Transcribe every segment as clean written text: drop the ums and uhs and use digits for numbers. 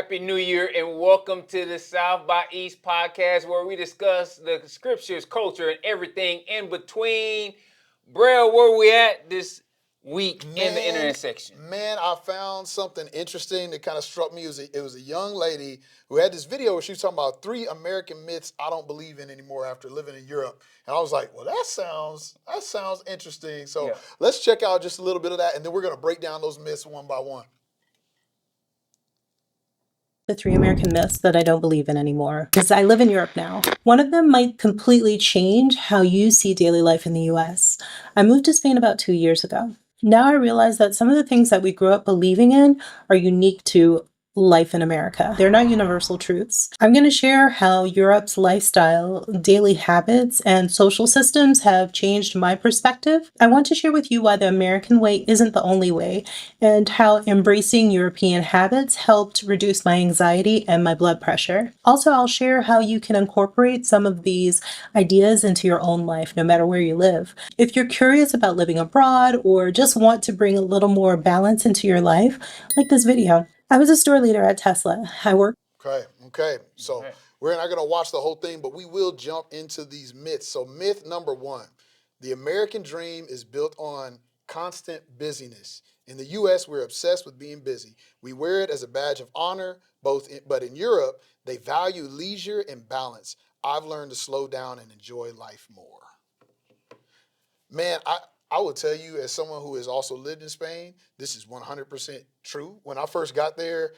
Happy New Year, and welcome to the South by East podcast, where we discuss the scriptures, culture, and everything in between. Brell, where we at this week in the internet section? Man, I found something interesting that kind of struck me. It was a young lady who had this video where she was talking about 3 American myths I don't believe in anymore after living in Europe. And I was like, well, that sounds interesting. So let's check out just a little bit of that, and then we're going to break down those myths one by one. The 3 American myths that I don't believe in anymore, because I live in Europe now. One of them might completely change how you see daily life in the US. I moved to Spain about 2 years ago. Now I realize that some of the things that we grew up believing in are unique to life in America. They're not universal truths. I'm going to share how Europe's lifestyle, daily habits, and social systems have changed my perspective. I want to share with you why the American way isn't the only way, and how embracing European habits helped reduce my anxiety and my blood pressure. Also, I'll share how you can incorporate some of these ideas into your own life, no matter where you live. If you're curious about living abroad or just want to bring a little more balance into your life, like this video. I was a store leader at Tesla. I worked. Okay. So we're not going to watch the whole thing, but we will jump into these myths. So myth number one, the American dream is built on constant busyness. In the U.S., we're obsessed with being busy. We wear it as a badge of honor, but in Europe, they value leisure and balance. I've learned to slow down and enjoy life more. Man, I will tell you, as someone who has also lived in Spain, this is 100% true. When I first got there,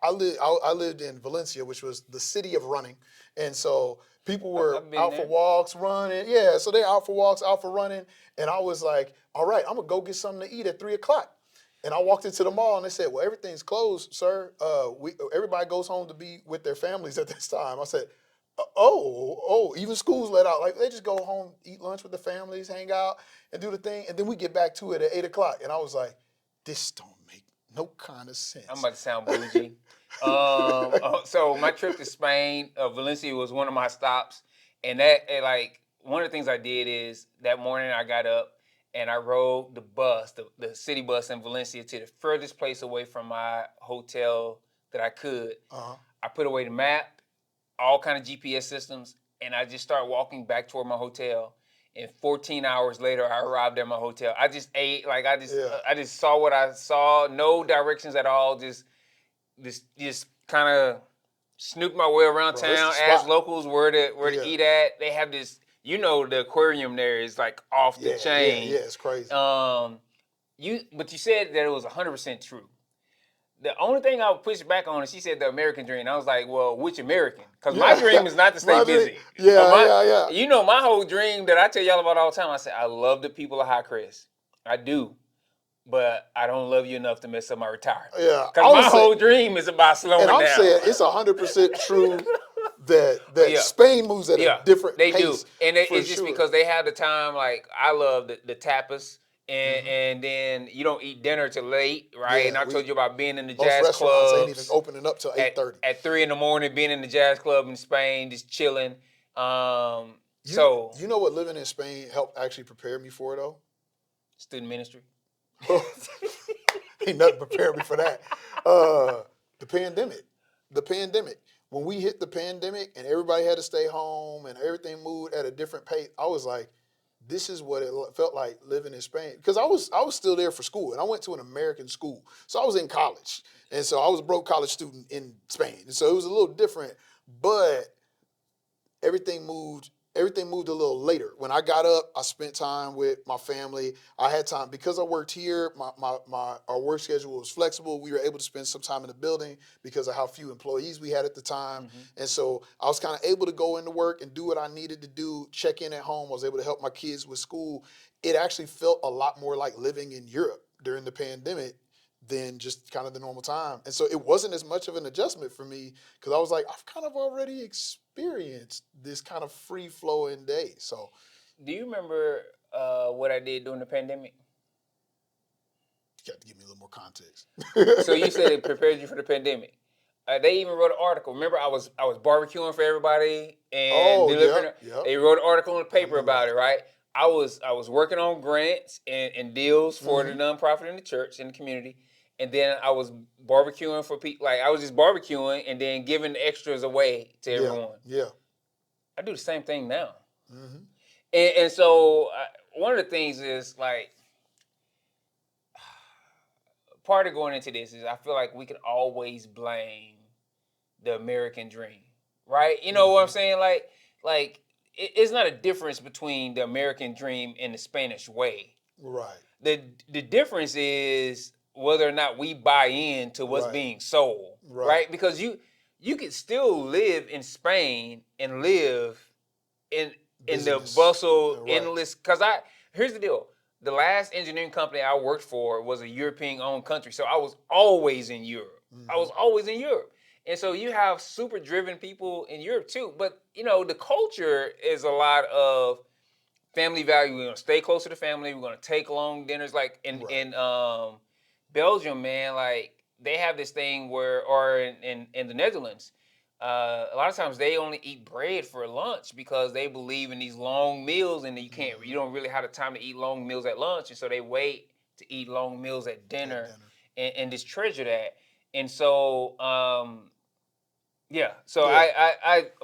I lived in Valencia, which was the city of running. And so people were out for walks, running. Yeah, so they're out for walks, out for running. And I was like, all right, I'm going to go get something to eat at 3 o'clock. And I walked into the mall and they said, well, everything's closed, sir. Everybody goes home to be with their families at this time. I said, even schools let out. Like, they just go home, eat lunch with the families, hang out, and do the thing. And then we get back to it at 8 o'clock. And I was like, this don't make no kind of sense. I'm about to sound bougie. So my trip to Spain, Valencia was one of my stops. And one of the things I did is that morning I got up and I rode the bus, the city bus in Valencia, to the furthest place away from my hotel that I could. I put away the map, all kind of GPS systems, and I just started walking back toward my hotel. And 14 hours later, I arrived at my hotel. I just ate, I just saw what I saw, no directions at all. Just kind of snooped my way around town, asked locals where to eat at. They have this, the aquarium there is like off the chain. Yeah, it's crazy. But you said that it was 100% true. The only thing I would push back on is she said the American dream. I was like, well, which American? Because my dream is not to stay busy. Yeah. My whole dream that I tell y'all about all the time, I say, I love the people of Hi-Crest. I do. But I don't love you enough to mess up my retirement. Yeah. Because my whole dream is about slowing down. And I'm saying it's 100% true that Spain moves at a different pace. They do. And it's just because they have the time. Like, I love the tapas. And then you don't eat dinner till late, right? Yeah, and I told you about being in the most jazz clubs. Ain't even opening up till 8:30. At 3 a.m, being in the jazz club in Spain, just chilling. You know what living in Spain helped actually prepare me for, though? Student ministry. Ain't nothing prepared me for that. The pandemic. When we hit the pandemic and everybody had to stay home and everything moved at a different pace, I was like, this is what it felt like living in Spain. Because I was still there for school, and I went to an American school. So I was in college. And so I was a broke college student in Spain. And so it was a little different, but everything moved a little later. When I got up, I spent time with my family. I had time, because I worked here, our work schedule was flexible. We were able to spend some time in the building because of how few employees we had at the time. Mm-hmm. And so I was kind of able to go into work and do what I needed to do, check in at home. I was able to help my kids with school. It actually felt a lot more like living in Europe during the pandemic than just kind of the normal time. And so it wasn't as much of an adjustment for me, because I was like, I've kind of already experienced this kind of free-flowing day. So, do you remember what I did during the pandemic? You got to give me a little more context. So you said it prepared you for the pandemic. They even wrote an article. Remember, I was barbecuing for everybody and delivering. Yep. They wrote an article in the paper about it, right? I was working on grants and deals for the nonprofit in the church, in the community. and then I was barbecuing for people. Like I was just barbecuing and then giving the extras away to everyone. Yeah. I do the same thing now. Mm-hmm. And so one of the things is like part of going into this is I feel like we can always blame the American dream, right? You know what I'm saying? Like it's not a difference between the American dream and the Spanish way. Right. The difference is whether or not we buy into what's being sold, right? Because you could still live in Spain and live in the bustle, endless. Because here's the deal: the last engineering company I worked for was a European-owned country, so I was always in Europe. I was always in Europe, and so you have super driven people in Europe too. But you know, the culture is a lot of family value. We're gonna stay close to the family. We're gonna take long dinners. Like in Belgium, man, like they have this thing where, or in the Netherlands, a lot of times they only eat bread for lunch because they believe in these long meals, and you don't really have the time to eat long meals at lunch, and so they wait to eat long meals at dinner. And just treasure that. And so yeah, so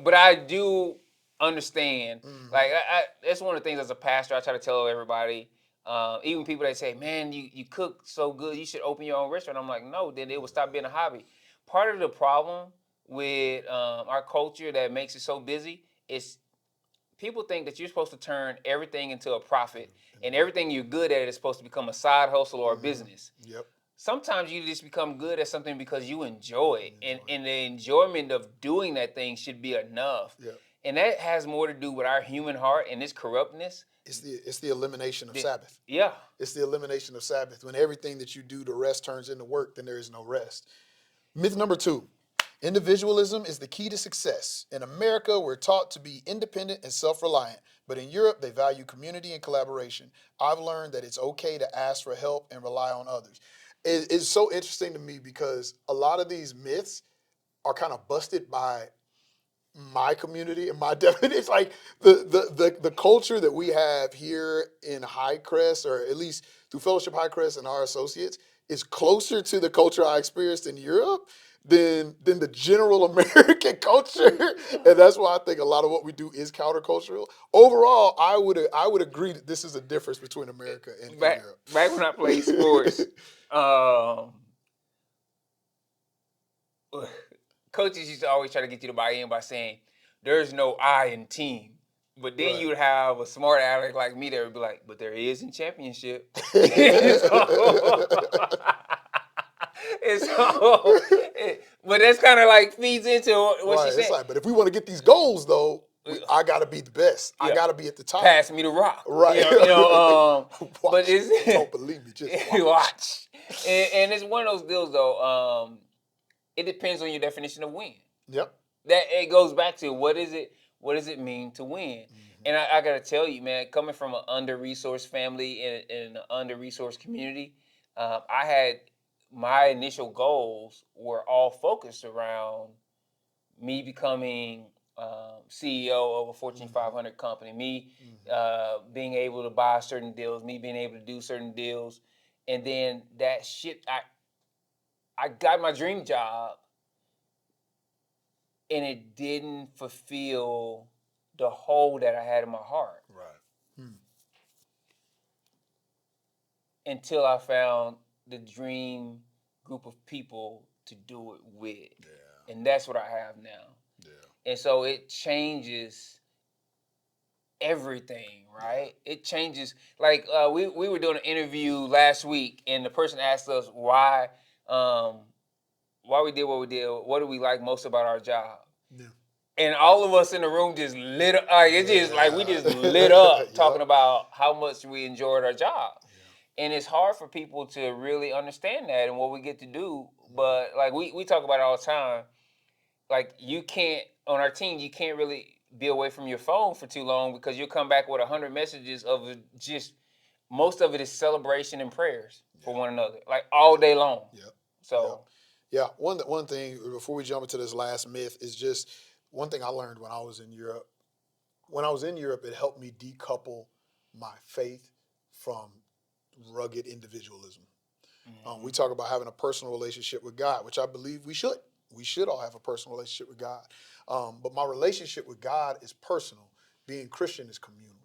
but I do understand. Like that's one of the things as a pastor I try to tell everybody. Even people that say, "Man, you cook so good, you should open your own restaurant." I'm like, no, then it will stop being a hobby. Part of the problem with our culture that makes it so busy is people think that you're supposed to turn everything into a profit, and everything you're good at is supposed to become a side hustle or a business. Yep. Sometimes you just become good at something because you enjoy it, and the enjoyment of doing that thing should be enough. Yep. And that has more to do with our human heart and its corruptness. It's the elimination of Sabbath. Yeah. It's the elimination of Sabbath. When everything that you do to rest turns into work, then there is no rest. Myth number 2. Individualism is the key to success. In America, we're taught to be independent and self-reliant, but in Europe, they value community and collaboration. I've learned that it's okay to ask for help and rely on others. It's so interesting to me because a lot of these myths are kind of busted by my community and my definition. It's like the culture that we have here in Hi-Crest, or at least through Fellowship Hi-Crest and our associates, is closer to the culture I experienced in Europe than the general American culture. And that's why I think a lot of what we do is countercultural. Overall, I would agree that this is a difference between America and Europe. Back when I played sports, coaches used to always try to get you to buy in by saying, "There's no I in team." But then you would have a smart aleck like me that would be like, "But there is in championship." But that's kind of like feeds into what she said. It's like, but if we want to get these goals, though, I got to be the best. I got to be at the top. Pass me the rock. Right. But it's don't believe me. Just watch. And it's one of those deals, though. It depends on your definition of win. Yep. That it goes back to what does it mean to win? And I gotta tell you, man, coming from an under-resourced family in an under-resourced community, I had my initial goals were all focused around me becoming CEO of a Fortune 500 company, me being able to buy certain deals, me being able to do certain deals, and then that shit, I got my dream job, and it didn't fulfill the hole that I had in my heart. Right. Until I found the dream group of people to do it with. Yeah. And that's what I have now. Yeah. And so it changes everything, right? Yeah. It changes. Like we were doing an interview last week, and the person asked us why we did what we did. What do we like most about our job? Yeah. And all of us in the room just lit up. It's just like we just lit up talking about how much we enjoyed our job. And it's hard for people to really understand that and what we get to do. But like we talk about it all the time. Like you can't, on our team, you can't really be away from your phone for too long because you'll come back with 100 messages of just, most of it is celebration and prayers for one another, like all day long. Yep. So. Yeah, one thing before we jump into this last myth is just one thing I learned when I was in Europe. When I was in Europe, it helped me decouple my faith from rugged individualism. We talk about having a personal relationship with God, which I believe we should. We should all have a personal relationship with God. But my relationship with God is personal. Being Christian is communal.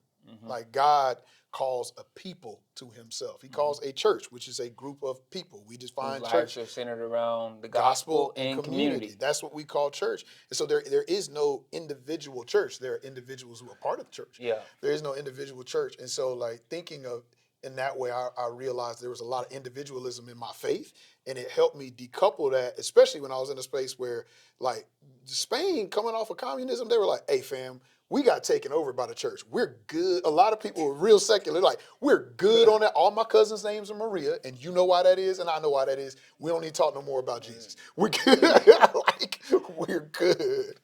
Like God calls a people to himself. He calls a church, which is a group of people. We define Whose church lives are centered around the gospel gospel and and community. That's what we call church. And so there is no individual church. There are individuals who are part of the church. Yeah. There is no individual church. And so like thinking of in that way, I realized there was a lot of individualism in my faith, and it helped me decouple that, especially when I was in a space where, like, Spain coming off of communism, they were like, hey, fam, we got taken over by the church. We're good. A lot of people were real secular. Like, we're good on that. All my cousins' names are Maria, and you know why that is, and I know why that is. We don't need to talk no more about Jesus. We're good. Like, we're good.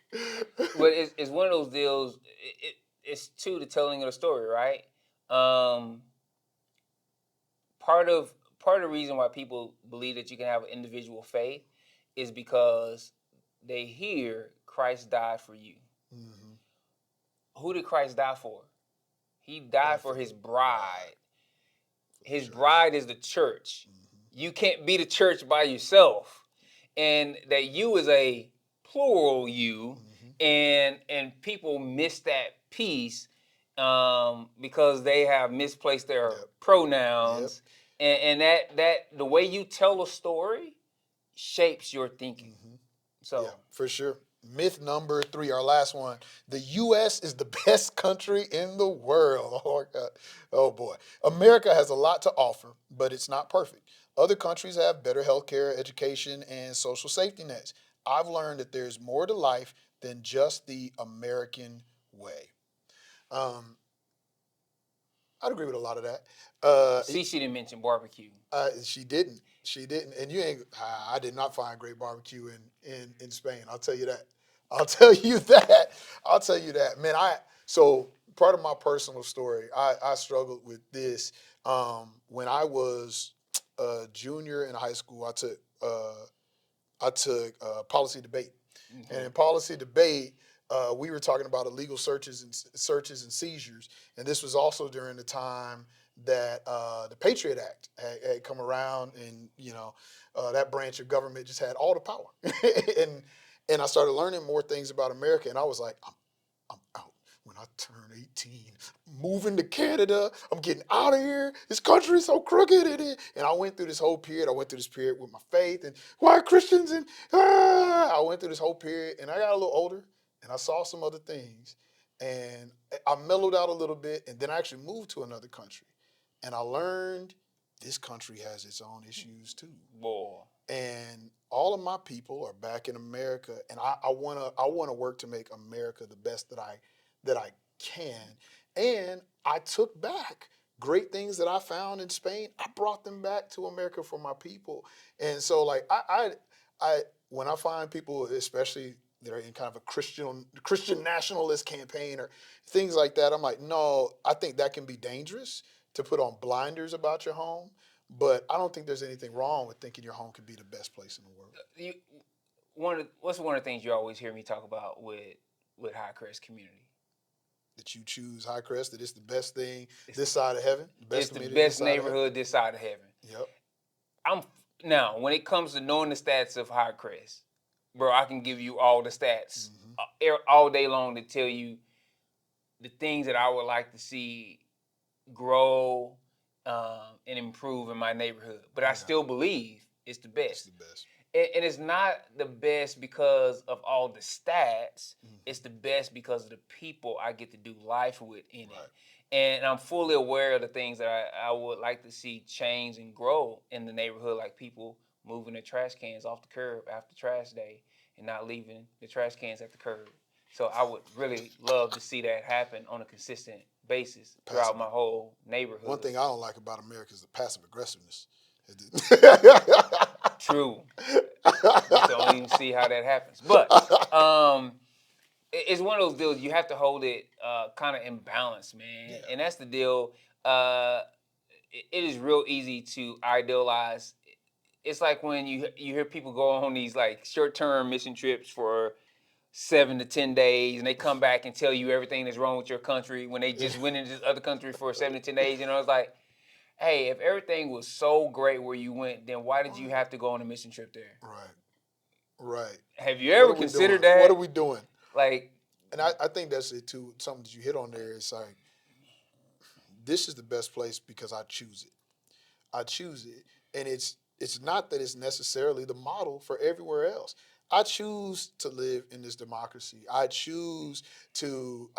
But it's one of those deals. It's too the telling of the story, right? Part of the reason why people believe that you can have an individual faith is because they hear Christ died for you. Mm-hmm. Who did Christ die for? He died for his bride. His bride is the church. Mm-hmm. You can't be the church by yourself. And that you is a plural you, and people miss that piece because they have misplaced their pronouns. And that the way you tell a story shapes your thinking. So yeah, for sure. Myth number 3, our last one. The U.S. is the best country in the world. Oh, my God. Oh, boy. America has a lot to offer, but it's not perfect. Other countries have better healthcare, education, and social safety nets. I've learned that there's more to life than just the American way. I'd agree with a lot of that. see, she didn't mention barbecue. She didn't. She didn't. And you ain't. I did not find great barbecue in Spain. I'll tell you that. I'll tell you that. I'll tell you that, man. So part of my personal story, I struggled with this when I was a junior in high school. I took policy debate, and in policy debate, we were talking about illegal searches and seizures, and this was also during the time that the Patriot Act had come around, and that branch of government just had all the power, and I started learning more things about America, and I was like, I'm out. When I turn 18, moving to Canada, I'm getting out of here. This country is so crooked. And I went through this whole period. I went through this period with my faith and why Christians and I went through this whole period, and I got a little older, and I saw some other things, and I mellowed out a little bit, and then I actually moved to another country, and I learned this country has its own issues too. Boy. And all of my people are back in America, and I wanna work to make America the best that I can. And I took back great things that I found in Spain. I brought them back to America for my people. And so like I when I find people, especially that are in kind of a Christian nationalist campaign or things like that, I'm like, no, I think that can be dangerous to put on blinders about your home. But I don't think there's anything wrong with thinking your home could be the best place in the world. What's one of the things you always hear me talk about with Hi-Crest community? That you choose Hi-Crest, that it's the best thing this side of heaven. It's the best neighborhood this side of heaven. Yep. Now, when it comes to knowing the stats of Hi-Crest, bro, I can give you all the stats all day long to tell you the things that I would like to see grow and improve in my neighborhood. But I still believe it's the best. It's the best. And it's not the best because of all the stats. It's the best because of the people I get to do life with in it. And I'm fully aware of the things that I would like to see change and grow in the neighborhood, like people moving their trash cans off the curb after trash day and not leaving the trash cans at the curb. So I would really love to see that happen on a consistent basis throughout my whole neighborhood. One thing I don't like about America is the passive aggressiveness. True. Don't even see how that happens. But it's one of those deals you have to hold it kind of in balance, man. Yeah. And that's the deal. It is real easy to idealize. It's like when you hear people go on these like short-term mission trips for 7 to 10 days, and they come back and tell you everything that's wrong with your country when they just went into this other country for 7 to 10 days. It's like, hey, if everything was so great where you went, then why did you have to go on a mission trip there? Right. Have you What ever are we doing? considered What are that? we doing? Like, And I think that's it too. Something that you hit on there is like, this is the best place because I choose it. I choose it, and it's not that it's necessarily the model for everywhere else. I choose to live in this democracy. I choose to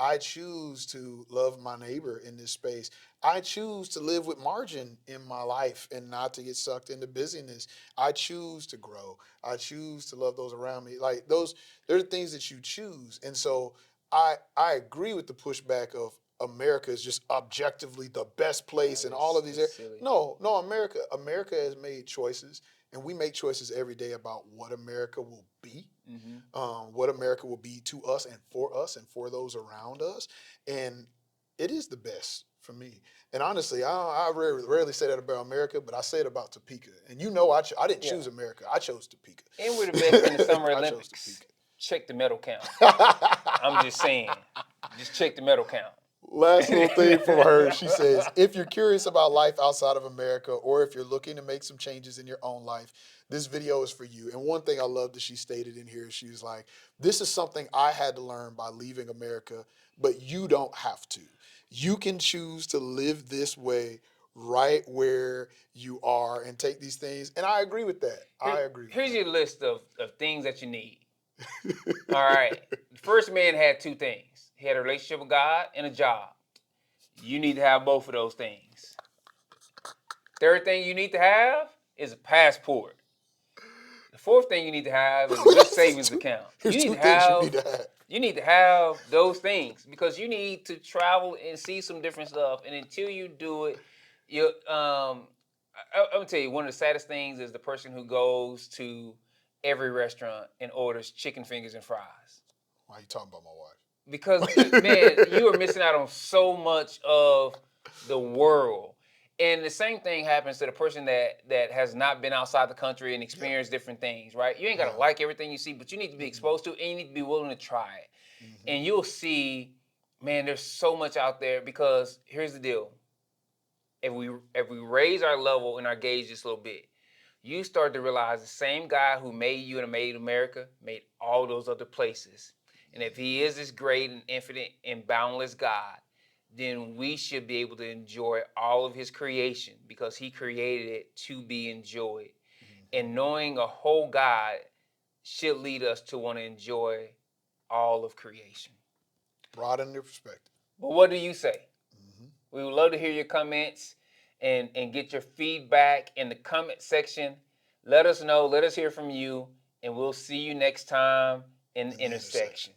love my neighbor in this space. I choose to live with margin in my life and not to get sucked into busyness. I choose to grow. I choose to love those around me. Like those, they're the things that you choose. And so I agree with the pushback of America is just objectively the best place and all of these it's areas. silly. No, America has made choices, and we make choices every day about what America will be, what America will be to us and for those around us, and it is the best for me. And honestly, I rarely say that about America, but I say it about Topeka. And you know, I didn't choose America; I chose Topeka. And we're the best in the Summer I chose Olympics. Check the medal count. Topeka. I'm just saying. Just check the medal count. Last little thing from her. She says, if you're curious about life outside of America, or if you're looking to make some changes in your own life, this video is for you. And one thing I love that she stated in here, she was like, this is something I had to learn by leaving America, but you don't have to. You can choose to live this way right where you are and take these things. And I agree with that. Here's your list of things that you need. All right. The first man had two things. He had a relationship with God and a job. You need to have both of those things. Third thing you need to have is a passport. The fourth thing you need to have is a good savings account. Here's two things you need to have. You need to have those things because you need to travel and see some different stuff. And until you do it, I'm gonna tell you, one of the saddest things is the person who goes to every restaurant and orders chicken fingers and fries. Why are you talking about my wife? Because man, you are missing out on so much of the world. And the same thing happens to the person that has not been outside the country and experienced different things, right? You ain't gotta like everything you see, but you need to be exposed to it and you need to be willing to try it. And you'll see, man, there's so much out there because here's the deal. If we raise our level and our gauge just a little bit, you start to realize the same guy who made you and made America made all those other places. And if he is this great and infinite and boundless God, then we should be able to enjoy all of his creation because he created it to be enjoyed. And knowing a whole God should lead us to want to enjoy all of creation. Broaden your perspective. But what do you say? We would love to hear your comments and get your feedback in the comment section. Let us know. Let us hear from you. And we'll see you next time in the intersection.